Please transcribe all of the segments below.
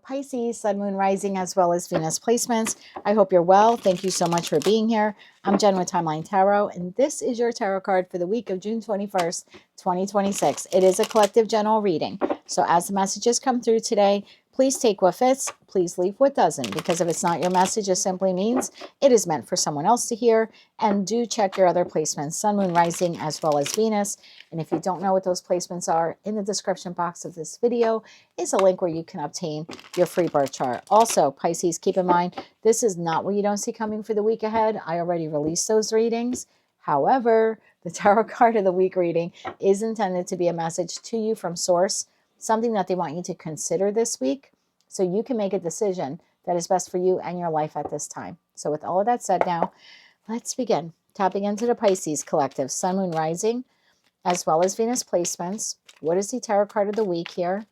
Pisces, Sun, Moon, Rising, as well as Venus placements. I hope you're well. Thank you so much for being here. I'm Jen with Timeline Tarot, and this is your tarot card for the week of June 21st, 2026. It is a collective general reading. So as the messages come through today, please take what fits, please leave what doesn't, because if it's not your message, it simply means it is meant for someone else to hear. And do check your other placements, Sun, Moon, Rising, as well as Venus. And if you don't know what those placements are, in the description box of this video is a link where you can obtain your free birth chart. Also, Pisces, keep in mind, this is not what you don't see coming for the week ahead. I already released those readings. However, the tarot card of the week reading is intended to be a message to you from source, something that they want you to consider this week so you can make a decision that is best for you and your life at this time. So with all of that said now, let's begin. Tapping into the Pisces collective, Sun, Moon, Rising, as well as Venus placements. What is the tarot card of the week here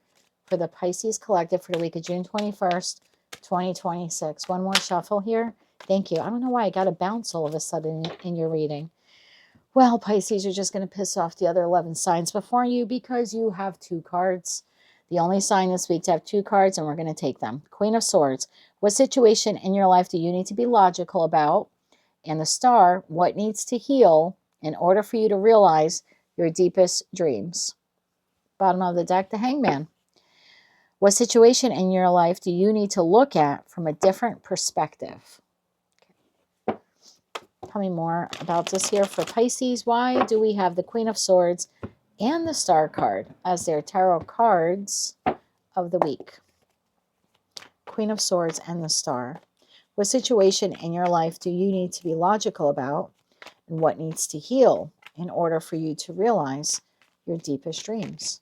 for the Pisces collective for the week of June 21st, 2026? One more shuffle here. Thank you. I don't know why I got a bounce all of a sudden in your reading. Well, Pisces, you're just going to piss off the other 11 signs before you because you have two cards. The only sign this week to have two cards, and we're going to take them. Queen of Swords. What situation in your life do you need to be logical about? And the Star, what needs to heal in order for you to realize your deepest dreams? Bottom of the deck, the Hangman. What situation in your life do you need to look at from a different perspective? Tell me more about this here for Pisces. Why do we have the Queen of Swords and the Star card as their tarot cards of the week? Queen of Swords and the Star. What situation in your life do you need to be logical about, and what needs to heal in order for you to realize your deepest dreams?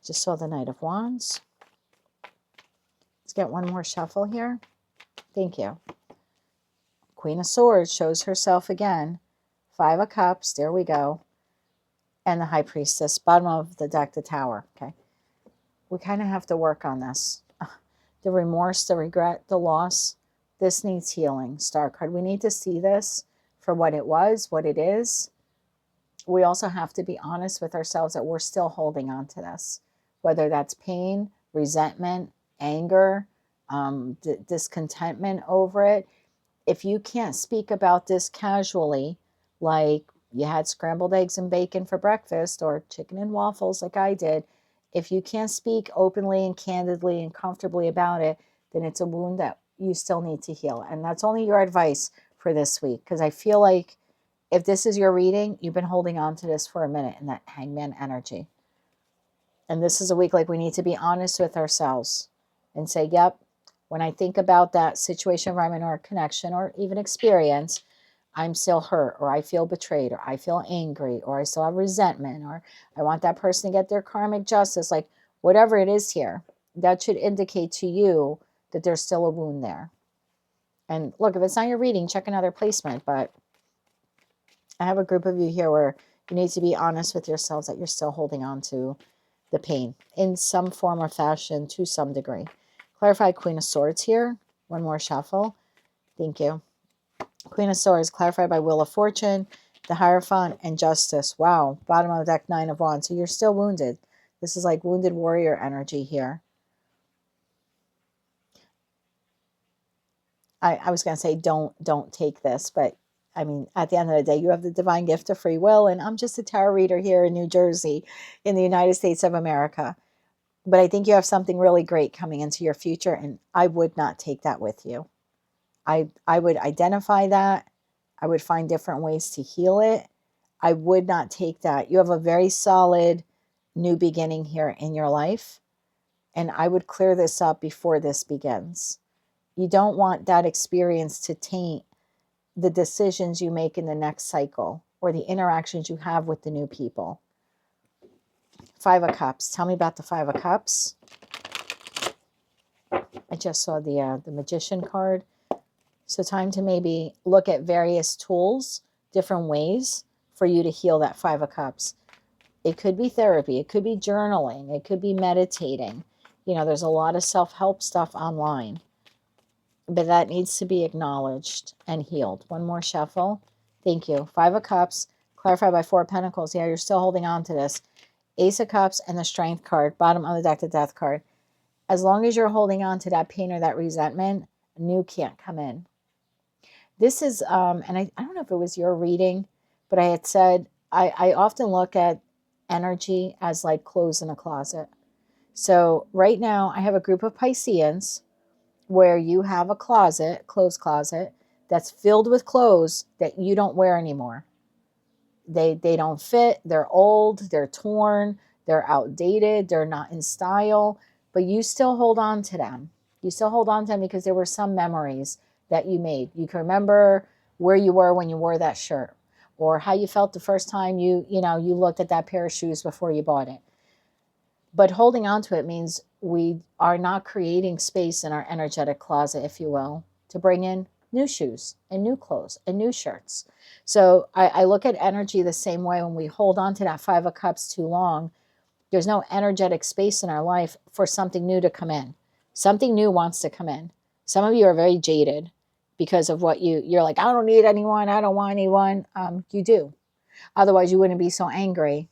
Just saw the Knight of Wands. Let's get one more shuffle here. Thank you. Queen of Swords shows herself again. Five of Cups, there we go. And the High Priestess, bottom of the deck, the Tower. Okay, we kind of have to work on this. The remorse, the regret, the loss, this needs healing. Star card, we need to see this for what it was, what it is. We also have to be honest with ourselves that we're still holding on to this, whether that's pain, resentment, anger, discontentment over it. If you can't speak about this casually, like you had scrambled eggs and bacon for breakfast or chicken and waffles like I did, if you can't speak openly and candidly and comfortably about it, then it's a wound that you still need to heal. And that's only your advice for this week, because I feel like if this is your reading, you've been holding on to this for a minute in that Hangman energy. And this is a week like we need to be honest with ourselves and say, yep, when I think about that situation, environment, or connection, or even experience, I'm still hurt, or I feel betrayed, or I feel angry, or I still have resentment, or I want that person to get their karmic justice. Like whatever it is here, that should indicate to you that there's still a wound there. And look, if it's not your reading, check another placement. But I have a group of you here where you need to be honest with yourselves that you're still holding on to the pain in some form or fashion to some degree. Clarify Queen of Swords here. One more shuffle. Thank you. Queen of Swords clarified by Wheel of Fortune, the Hierophant, and Justice. Wow. Bottom of the deck, Nine of Wands. So you're still wounded. This is like wounded warrior energy here. I was going to say don't take this, but I mean, at the end of the day, you have the divine gift of free will, and I'm just a tarot reader here in New Jersey, in the United States of America. But I think you have something really great coming into your future, and I would not take that with you. I would identify that. I would find different ways to heal it. I would not take that. You have a very solid new beginning here in your life, and I would clear this up before this begins. You don't want that experience to taint the decisions you make in the next cycle or the interactions you have with the new people. Five of Cups. Tell me about the Five of Cups. I just saw the Magician card. So time to maybe look at various tools, different ways for you to heal that Five of Cups. It could be therapy. It could be journaling. It could be meditating. You know, there's a lot of self-help stuff online. But that needs to be acknowledged and healed. One more shuffle. Thank you. Five of Cups, clarified by Four of Pentacles. Yeah, you're still holding on to this. Ace of Cups and the Strength card. Bottom of the deck, the Death card. As long as you're holding on to that pain or that resentment, new can't come in. This is, and I don't know if it was your reading, but I had said, I often look at energy as like clothes in a closet. So right now I have a group of Pisceans where you have a closet, clothes closet, that's filled with clothes that you don't wear anymore. They don't fit, they're old, they're torn, they're outdated, they're not in style, but you still hold on to them. You still hold on to them because there were some memories that you made. You can remember where you were when you wore that shirt, or how you felt the first time you looked at that pair of shoes before you bought it. But holding on to it means we are not creating space in our energetic closet, if you will, to bring in new shoes and new clothes and new shirts. So I look at energy the same way. When we hold on to that Five of Cups too long, there's no energetic space in our life for something new to come in. Something new wants to come in. Some of you are very jaded because of what you're like, I don't need anyone. I don't want anyone. You do. Otherwise, you wouldn't be so angry.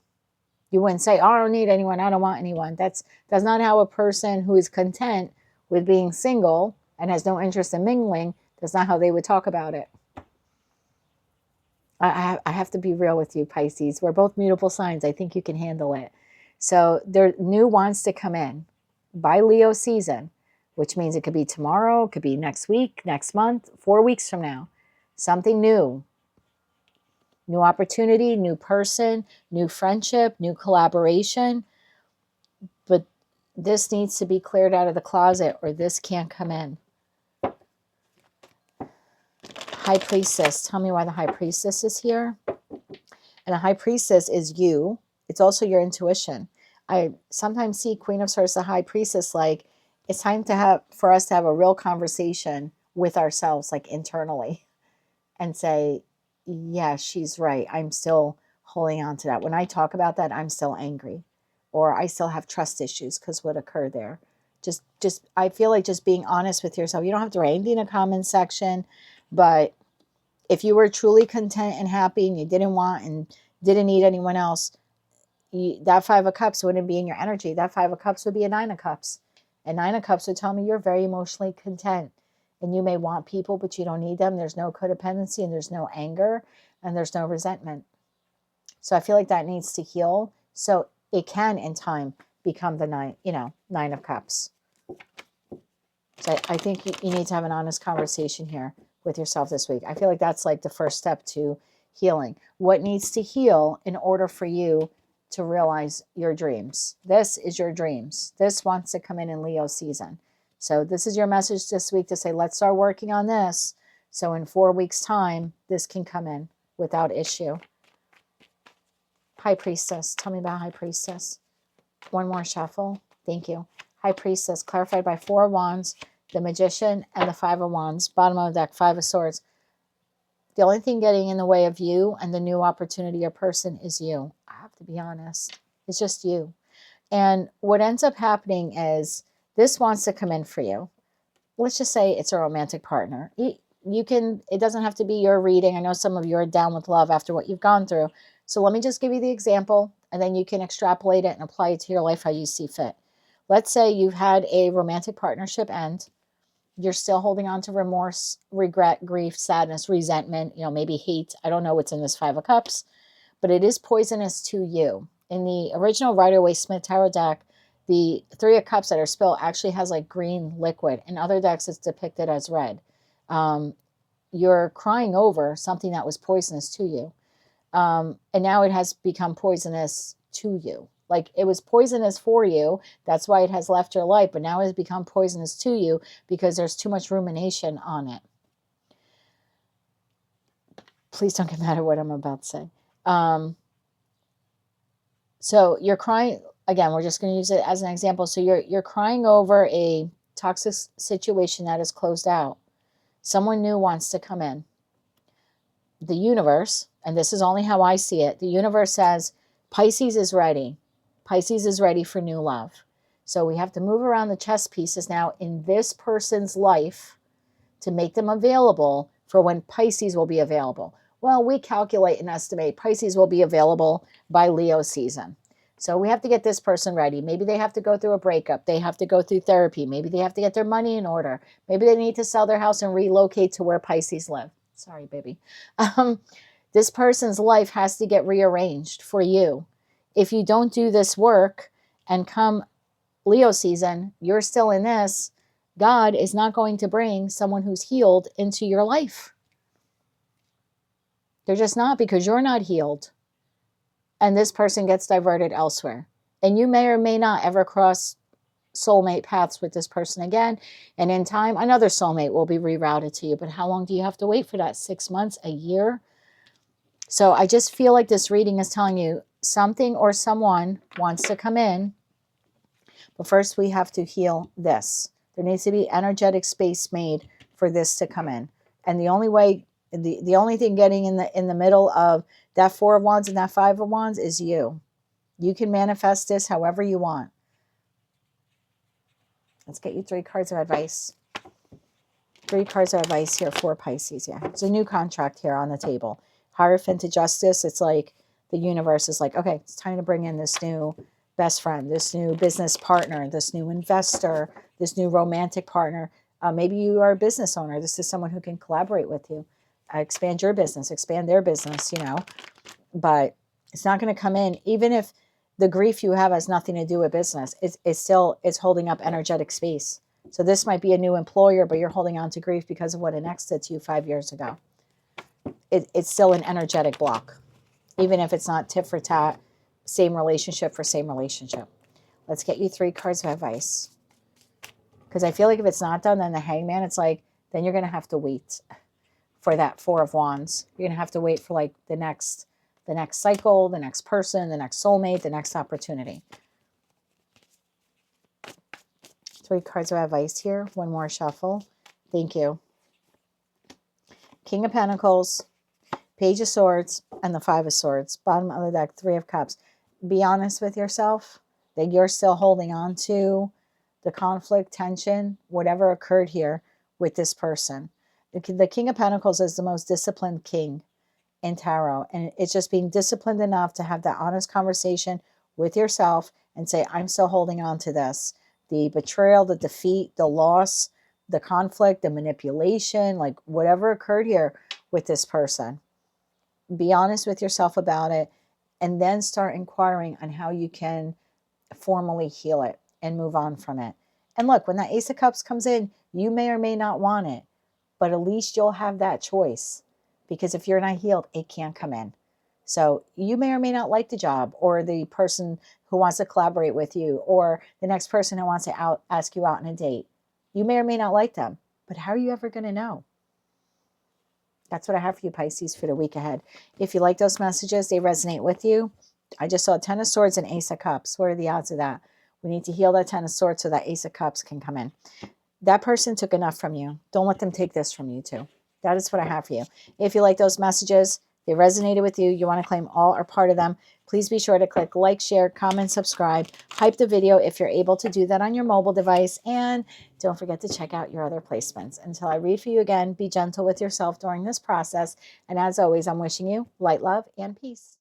You wouldn't say, oh, I don't need anyone. I don't want anyone. That's not how a person who is content with being single and has no interest in mingling, that's not how they would talk about it. I have to be real with you, Pisces. We're both mutable signs. I think you can handle it. So there new wants to come in by Leo season, which means it could be tomorrow, it could be next week, next month, 4 weeks from now. Something new. New opportunity, new person, new friendship, new collaboration. But this needs to be cleared out of the closet or this can't come in. High Priestess. Tell me why the High Priestess is here. And the High Priestess is you. It's also your intuition. I sometimes see Queen of Swords, the High Priestess, like it's time for us to have a real conversation with ourselves, like internally, and say, yeah, she's right. I'm still holding on to that. When I talk about that, I'm still angry, or I still have trust issues because what occurred there. Just I feel like just being honest with yourself. You don't have to write anything in the comment section, but if you were truly content and happy and you didn't want and didn't need anyone else, that Five of Cups wouldn't be in your energy. That Five of Cups would be a Nine of Cups. And Nine of Cups would tell me you're very emotionally content. And you may want people, but you don't need them. There's no codependency and there's no anger and there's no resentment. So I feel like that needs to heal. So it can, in time, become the Nine of Cups. So I think you need to have an honest conversation here with yourself this week. I feel like that's like the first step to healing. What needs to heal in order for you to realize your dreams? This is your dreams. This wants to come in Leo season. So this is your message this week to say, let's start working on this. So in 4 weeks' time, this can come in without issue. High Priestess. Tell me about High Priestess. One more shuffle. Thank you. High Priestess, clarified by Four of Wands, the Magician, and the Five of Wands. Bottom of the deck, Five of Swords. The only thing getting in the way of you and the new opportunity or person is you. I have to be honest. It's just you. And what ends up happening is this wants to come in for you. Let's just say it's a romantic partner. It doesn't have to be your reading. I know some of you are down with love after what you've gone through. So let me just give you the example, and then you can extrapolate it and apply it to your life how you see fit. Let's say you've had a romantic partnership end. You're still holding on to remorse, regret, grief, sadness, resentment, maybe hate. I don't know what's in this Five of Cups, but it is poisonous to you. In the original Rider-Waite-Smith Tarot deck, the Three of Cups that are spilled actually has like green liquid. In other decks, it's depicted as red. You're crying over something that was poisonous to you. And now it has become poisonous to you. Like it was poisonous for you. That's why it has left your life. But now it has become poisonous to you because there's too much rumination on it. Please don't get mad at what I'm about to say. So you're crying. Again, we're just going to use it as an example. So you're crying over a toxic situation that is closed out. Someone new wants to come in. The universe, and this is only how I see it, the universe says Pisces is ready. Pisces is ready for new love. So we have to move around the chess pieces now in this person's life to make them available for when Pisces will be available. Well, we calculate and estimate Pisces will be available by Leo season. So we have to get this person ready. Maybe they have to go through a breakup. They have to go through therapy. Maybe they have to get their money in order. Maybe they need to sell their house and relocate to where Pisces live. Sorry, baby. This person's life has to get rearranged for you. If you don't do this work and come Leo season, you're still in this, God is not going to bring someone who's healed into your life. They're just not, because you're not healed. And this person gets diverted elsewhere. And you may or may not ever cross soulmate paths with this person again. And in time, another soulmate will be rerouted to you. But how long do you have to wait for that? 6 months, a year? So I just feel like this reading is telling you something or someone wants to come in. But first we have to heal this. There needs to be energetic space made for this to come in. And the only way, the only thing getting in the middle of that 4 of Wands and that 5 of Wands is you. You can manifest this however you want. Let's get you 3 cards of advice. 3 cards of advice here for Pisces. Yeah, there's a new contract here on the table. Hierophant to Justice. It's like the universe is like, okay, it's time to bring in this new best friend, this new business partner, this new investor, this new romantic partner. Maybe you are a business owner. This is someone who can collaborate with you. Expand your business, expand their business, you know. But it's not going to come in, even if the grief you have has nothing to do with business. It's holding up energetic space. So this might be a new employer, but you're holding on to grief because of what an ex did to you 5 years ago. It's still an energetic block, even if it's not tit for tat, same relationship for same relationship. Let's get you 3 cards of advice. Because I feel like if it's not done, then the Hangman, it's like, then you're going to have to wait for that 4 of Wands. You're going to have to wait for like the next cycle, the next person, the next soulmate, the next opportunity. 3 cards of advice here. One more shuffle. Thank you. King of Pentacles, Page of Swords, and the 5 of Swords. Bottom of the deck, 3 of Cups. Be honest with yourself that you're still holding on to the conflict, tension, whatever occurred here with this person. The King of Pentacles is the most disciplined king in tarot. And it's just being disciplined enough to have that honest conversation with yourself and say, I'm still holding on to this. The betrayal, the defeat, the loss, the conflict, the manipulation, like whatever occurred here with this person. Be honest with yourself about it, and then start inquiring on how you can formally heal it and move on from it. And look, when that Ace of Cups comes in, you may or may not want it, but at least you'll have that choice. Because if you're not healed, it can't come in. So you may or may not like the job, or the person who wants to collaborate with you, or the next person who wants to ask you out on a date. You may or may not like them, but how are you ever going to know? That's what I have for you, Pisces, for the week ahead. If you like those messages, they resonate with you. I just saw 10 of Swords and Ace of Cups. What are the odds of that? We need to heal that 10 of Swords so that Ace of Cups can come in. That person took enough from you. Don't let them take this from you too. That is what I have for you. If you like those messages, they resonated with you, you want to claim all or part of them, please be sure to click like, share, comment, subscribe, hype the video if you're able to do that on your mobile device, and don't forget to check out your other placements. Until I read for you again, be gentle with yourself during this process, and as always, I'm wishing you light, love, and peace.